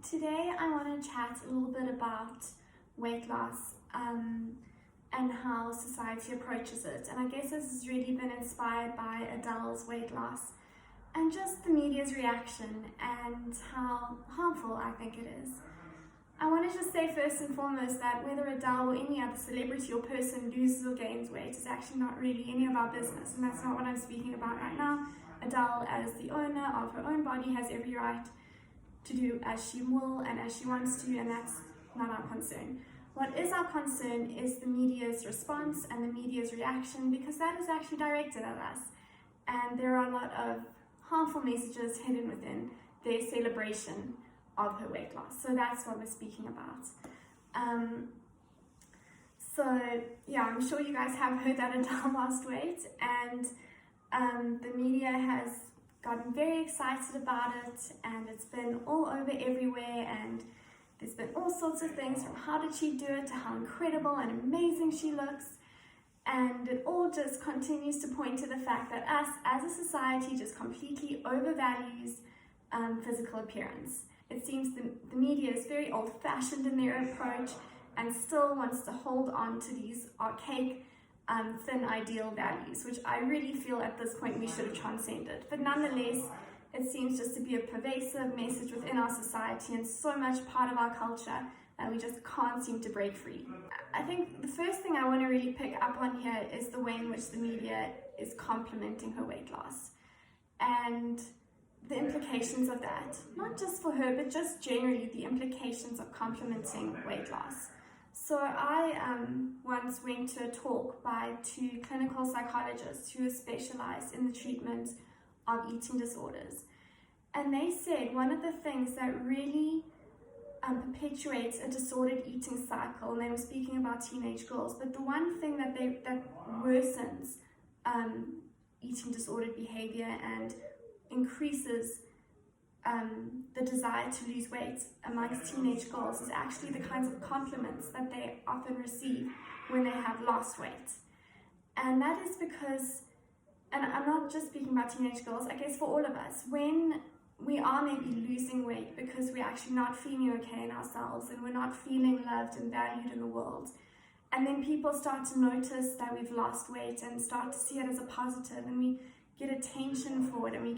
Today I want to chat a little bit about weight loss and how society approaches it. And I guess this has really been inspired by Adele's weight loss and just the media's reaction and how harmful I think it is. I want to just say first and foremost that whether Adele or any other celebrity or person loses or gains weight is actually not really any of our business, and that's not what I'm speaking about right now. Adele, as the owner of her own body, has every right to do as she will and as she wants to, and that's not our concern. What is our concern is the media's response and the media's reaction, because that is actually directed at us, and there are a lot of harmful messages hidden within their celebration of her weight loss. So that's what we're speaking about. I'm sure you guys have heard that Adele lost weight, and the media has gotten very excited about it, and it's been all over everywhere, and there's been all sorts of things from how did she do it to how incredible and amazing she looks, and it all just continues to point to the fact that us as a society just completely overvalues physical appearance. It seems the media is very old-fashioned in their approach and still wants to hold on to these archaic thin ideal values, which I really feel at this point we should have transcended. But nonetheless, it seems just to be a pervasive message within our society and so much part of our culture that we just can't seem to break free. I think the first thing I want to really pick up on here is the way in which the media is complimenting her weight loss and the implications of that, not just for her, but just generally the implications of complimenting weight loss. So I once went to a talk by two clinical psychologists who are specialized in the treatment of eating disorders. And they said one of the things that really perpetuates a disordered eating cycle, and they were speaking about teenage girls, but the one thing that worsens eating disordered behavior and increases the desire to lose weight amongst teenage girls is actually the kinds of compliments that they often receive when they have lost weight. And that is because, and I'm not just speaking about teenage girls, I guess for all of us, when we are maybe losing weight because we're actually not feeling okay in ourselves and we're not feeling loved and valued in the world, and then people start to notice that we've lost weight and start to see it as a positive, and we get attention for it, and we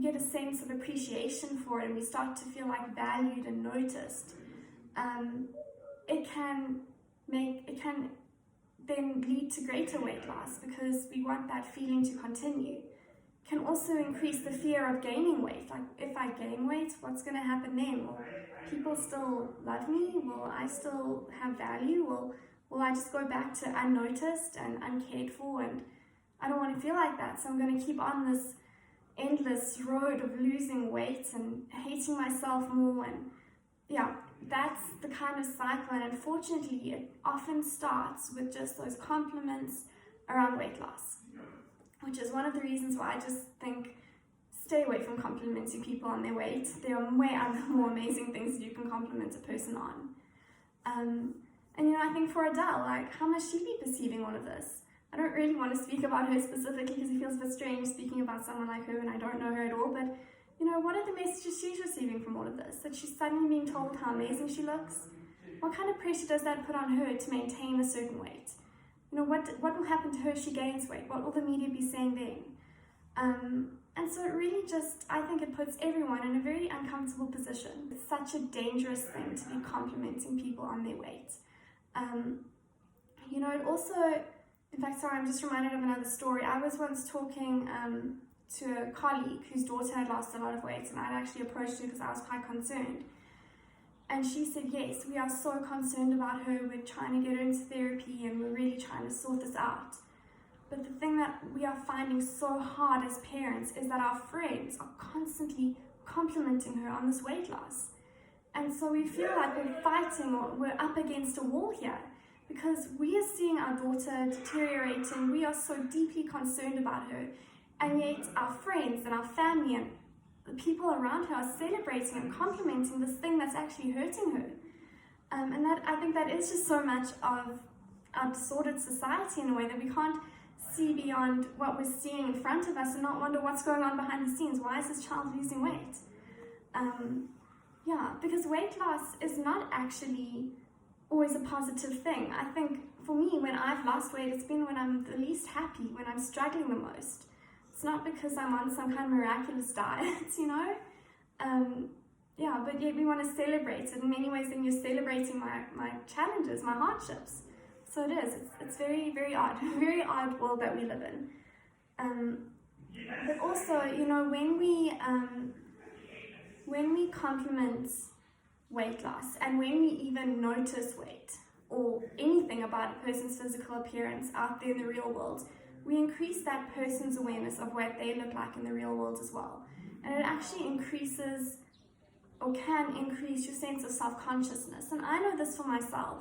get a sense of appreciation for it, and we start to feel like valued and noticed. It can then lead to greater weight loss because we want that feeling to continue. It can also increase the fear of gaining weight. Like, if I gain weight, what's going to happen then? Will people still love me? Will I still have value? Will I just go back to unnoticed and uncared for? And I don't want to feel like that, so I'm going to keep on this endless road of losing weight and hating myself more. And that's the kind of cycle, and unfortunately it often starts with just those compliments around weight loss, which is one of the reasons why I just think stay away from complimenting people on their weight. There are way other more amazing things you can compliment a person on. I think for Adele, like, how must she be perceiving all of this? I don't really want to speak about her specifically because it feels a bit strange speaking about someone like her and I don't know her at all, but what are the messages she's receiving from all of this? That she's suddenly being told how amazing she looks? What kind of pressure does that put on her to maintain a certain weight? What will happen to her if she gains weight? What will the media be saying then? And so it really just, I think it puts everyone in a very uncomfortable position. It's such a dangerous thing to be complimenting people on their weight. It also, in fact, sorry, I'm just reminded of another story. I was once talking to a colleague whose daughter had lost a lot of weight, and I'd actually approached her because I was quite concerned. And she said, yes, we are so concerned about her. We're trying to get her into therapy and we're really trying to sort this out. But the thing that we are finding so hard as parents is that our friends are constantly complimenting her on this weight loss. And so we feel like we're fighting, or we're up against a wall here, because we are seeing our daughter deteriorating. We are so deeply concerned about her, and yet our friends and our family and the people around her are celebrating and complimenting this thing that's actually hurting her. And that, I think that is just so much of our disordered society in a way, that we can't see beyond what we're seeing in front of us and not wonder what's going on behind the scenes. Why is this child losing weight? Because weight loss is not actually always a positive thing. I think for me, when I've lost weight, it's been when I'm the least happy, when I'm struggling the most. It's not because I'm on some kind of miraculous diet, you know? But yet we want to celebrate it in many ways, and you're celebrating my challenges, my hardships. So it is. It's very, very odd. Very odd world that we live in. But also, you know, when we compliment weight loss, and when we even notice weight or anything about a person's physical appearance out there in the real world, we increase that person's awareness of what they look like in the real world as well. And it actually increases, or can increase, your sense of self-consciousness. And I know this for myself.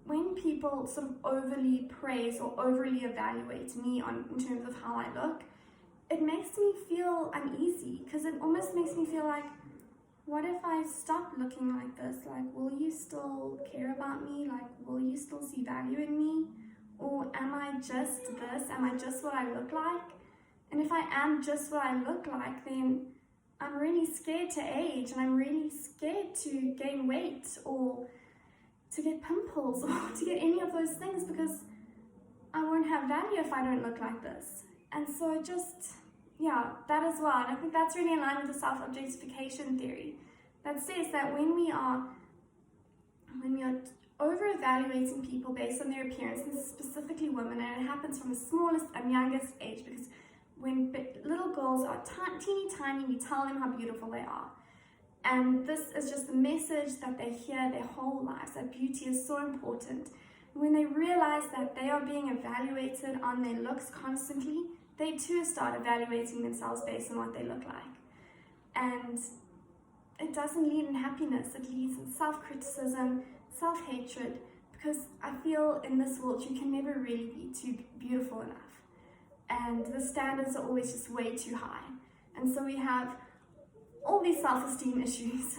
When people sort of overly praise or overly evaluate me in terms of how I look, it makes me feel uneasy, because it almost makes me feel like, what if I stop looking like this? Like, will you still care about me? Like, will you still see value in me? Or am I just this? Am I just what I look like? And if I am just what I look like, then I'm really scared to age, and I'm really scared to gain weight, or to get pimples, or to get any of those things, because I won't have value if I don't look like this. And so that as well. And I think that's really in line with the self-objectification theory that says that when we are over-evaluating people based on their appearance, and specifically women, and it happens from the smallest and youngest age, because when little girls are teeny tiny, we tell them how beautiful they are. And this is just a message that they hear their whole lives, that beauty is so important. When they realize that they are being evaluated on their looks constantly, they too start evaluating themselves based on what they look like. And it doesn't lead in happiness, it leads in self-criticism, self-hatred, because I feel in this world you can never really be too beautiful enough. And the standards are always just way too high. And so we have all these self-esteem issues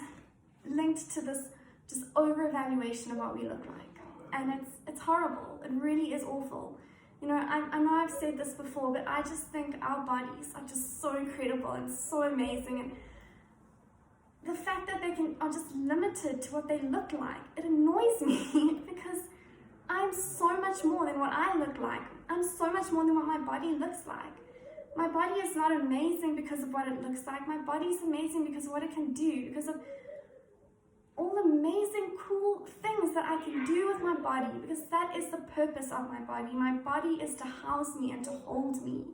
linked to this just over-evaluation of what we look like. And it's horrible. It really is awful. You know, I know I've said this before, but I just think our bodies are just so incredible and so amazing. And the fact that they are just limited to what they look like, it annoys me because I'm so much more than what I look like. I'm so much more than what my body looks like. My body is not amazing because of what it looks like. My body is amazing because of what it can do, because of all the amazing, cool things that I can do with my body, because that is the purpose of my body. My body is to house me and to hold me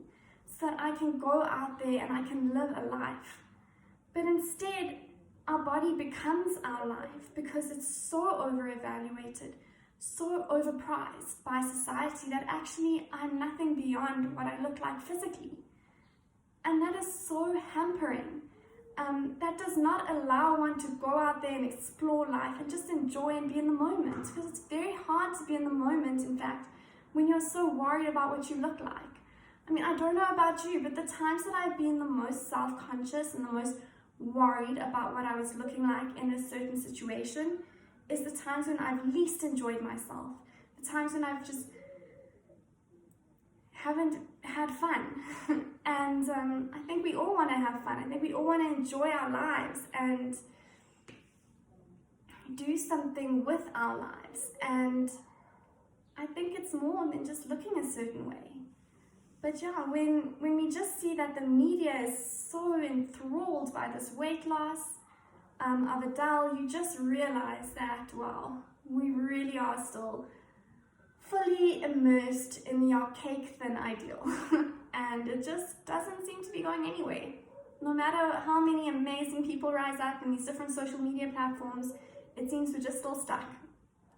so that I can go out there and I can live a life. But instead, our body becomes our life because it's so over-evaluated, so overprized by society that actually I'm nothing beyond what I look like physically. And that is so hampering. That does not allow one to go out there and explore life and just enjoy and be in the moment, because it's very hard to be in the moment, in fact, when you're so worried about what you look like. I mean, I don't know about you, but the times that I've been the most self-conscious and the most worried about what I was looking like in a certain situation is the times when I've least enjoyed myself, the times when I've just haven't had fun. And I think we all want to have fun. I think we all want to enjoy our lives and do something with our lives. And I think it's more than just looking a certain way. But yeah, when we just see that the media is so enthralled by this weight loss of Adele, you just realize that, wow, we really are still fully immersed in the archaic thin ideal. And it just doesn't seem to be going anywhere. No matter how many amazing people rise up in these different social media platforms, it seems we're just still stuck.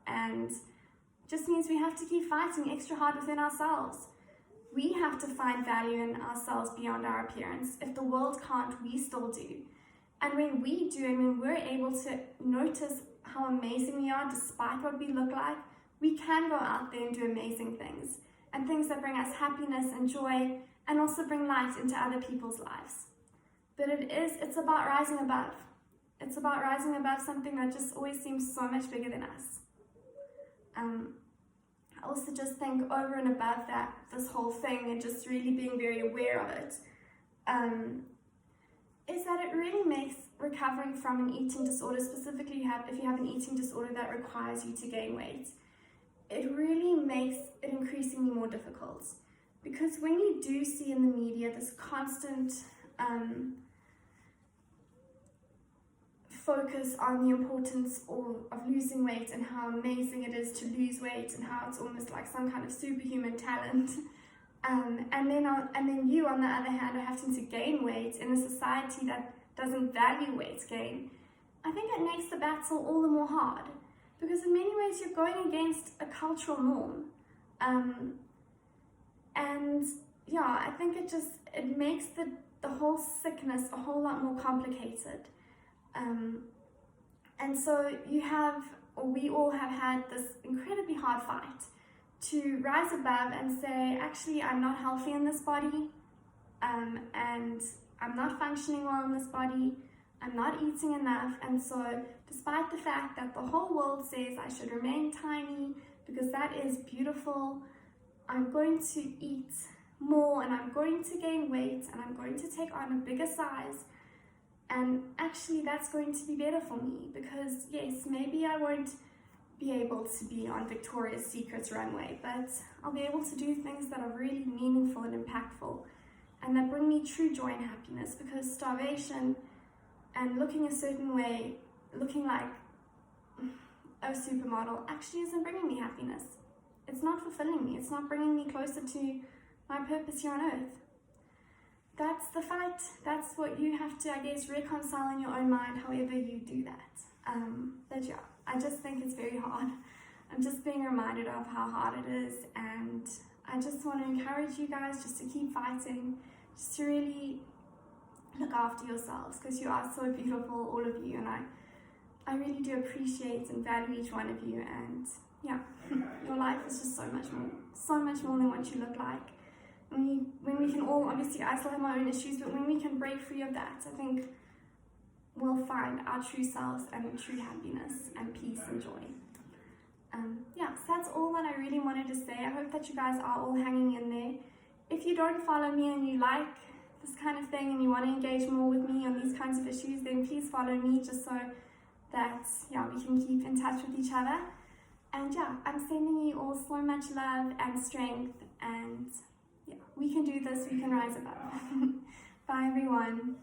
And it just means we have to keep fighting extra hard within ourselves. We have to find value in ourselves beyond our appearance. If the world can't, we still do. And when we do, and when we're able to notice how amazing we are despite what we look like, we can go out there and do amazing things, and things that bring us happiness and joy, and also bring light into other people's lives. But it's about rising above. It's about rising above something that just always seems so much bigger than us. I also just think over and above that, this whole thing, and just really being very aware of it, is it really makes recovering from an eating disorder, specifically if you have an eating disorder that requires you to gain weight, it really makes it increasingly more difficult. Because when you do see in the media this constant focus on the importance of losing weight and how amazing it is to lose weight and how it's almost like some kind of superhuman talent, and then you, on the other hand, are having to gain weight in a society that doesn't value weight gain, I think it makes the battle all the more hard, because in many ways you're going against a cultural norm. And yeah, I think it makes the whole sickness a whole lot more complicated. And so we all have had this incredibly hard fight to rise above and say, actually, I'm not healthy in this body, and I'm not functioning well in this body, I'm not eating enough, and so despite the fact that the whole world says I should remain tiny because that is beautiful, I'm going to eat more and I'm going to gain weight and I'm going to take on a bigger size, and actually that's going to be better for me, because yes, maybe I won't be able to be on Victoria's Secret's runway, but I'll be able to do things that are really meaningful and impactful and that bring me true joy and happiness, because starvation and looking a certain way, looking like a supermodel, actually isn't bringing me happiness. It's not fulfilling me. It's not bringing me closer to my purpose here on earth. That's the fight. That's what you have to, I guess, reconcile in your own mind, however you do that. But yeah, I just think it's very hard. I'm just being reminded of how hard it is, and I just want to encourage you guys just to keep fighting, just to really look after yourselves, because you are so beautiful, all of you, and I really do appreciate and value each one of you, and yeah, your life is just so much more than what you look like. When we can all, obviously I still have my own issues, but when we can break free of that, I think we'll find our true selves and true happiness and peace and joy. Yeah, so that's all that I really wanted to say. I hope that you guys are all hanging in there. If you don't follow me and you like this kind of thing and you want to engage more with me on these kinds of issues, then please follow me, just so that we can keep in touch with each other. And yeah, I'm sending you all so much love and strength, and yeah, we can do this, we can rise above. Bye everyone.